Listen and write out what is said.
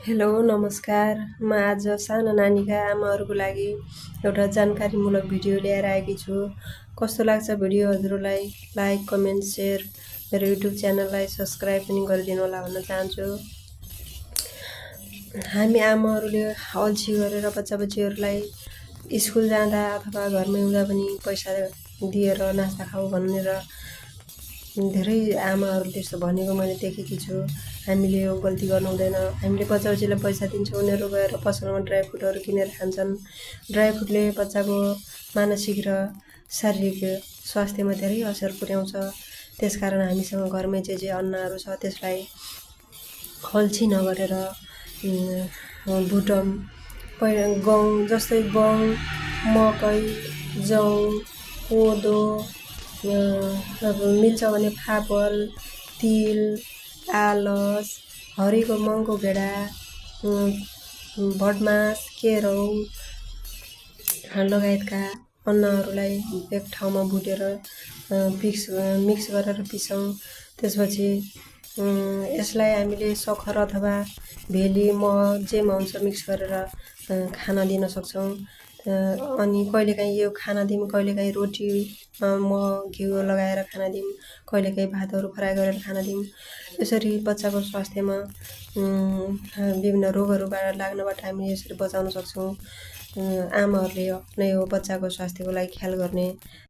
Hello नमस्कार। म आज सानो नानीका आमाहरूको लागि एउटा जानकारीमूलक भिडियो लिएर आएकी छु। कस्तो लाग्छ भिडियो हजुरलाई लाइक, कमेन्ट, सेयर मेरो युट्युब च्यानललाई सब्स्क्राइब पनि गरिदिनु होला भन्न चाहन्छु। हामी आमाहरूले अल्छी गरेर बच्चाबच्चीहरूलाई स्कुल जाँदा अथवा घरमै हुँदा पनि पैसा दिएर नास्ता खाऊ भनेर धेरै आमाहरूले त्यस्तो भनेको मैले देखेकी छु। हामीले यो गल्ती गर्नु हुँदैन। हामीले बच्चाबच्चीलाई पैसा दिन्छौँ, उनीहरू गएर पसलमा ड्राई फ्रुटहरू किनेर खान्छन्। ड्राई फ्रुटले बच्चाको मानसिक र शारीरिक स्वास्थ्यमा धेरै असर पुर्याउँछ। त्यसकारण हामीसँग घरमै जे अन्नहरू छ त्यसलाई अल्छी नगरेर भुटम गहुँ जस्तै गहुँ, मकै, जौ, कोदो, अब मिल्छ भने फापर, तिल, आलस, हरिको मङ्को भेडा, भटमास, केरौ लगायतका अन्नहरूलाई एक ठाउँमा भुटेर मिक्स गरेर पिसौँ। त्यसपछि यसलाई हामीले सखर अथवा भेली मह जेमा हुन्छ मिक्स गरेर खाना दिन सक्छौँ। अनि कहिलेकाहीँ यो खाना दिउँ, कहिलेकाहीँ रोटी मह घिउ लगाएर खाना दिउँ, कहिलेकाहीँ भातहरू फ्राई गरेर खाना दिउँ। यसरी बच्चाको स्वास्थ्यमा विभिन्न रोगहरूबाट लाग्नबाट हामी यसरी बचाउन सक्छौँ। आमाहरूले नै हो बच्चाको स्वास्थ्यको लागि ख्याल गर्ने।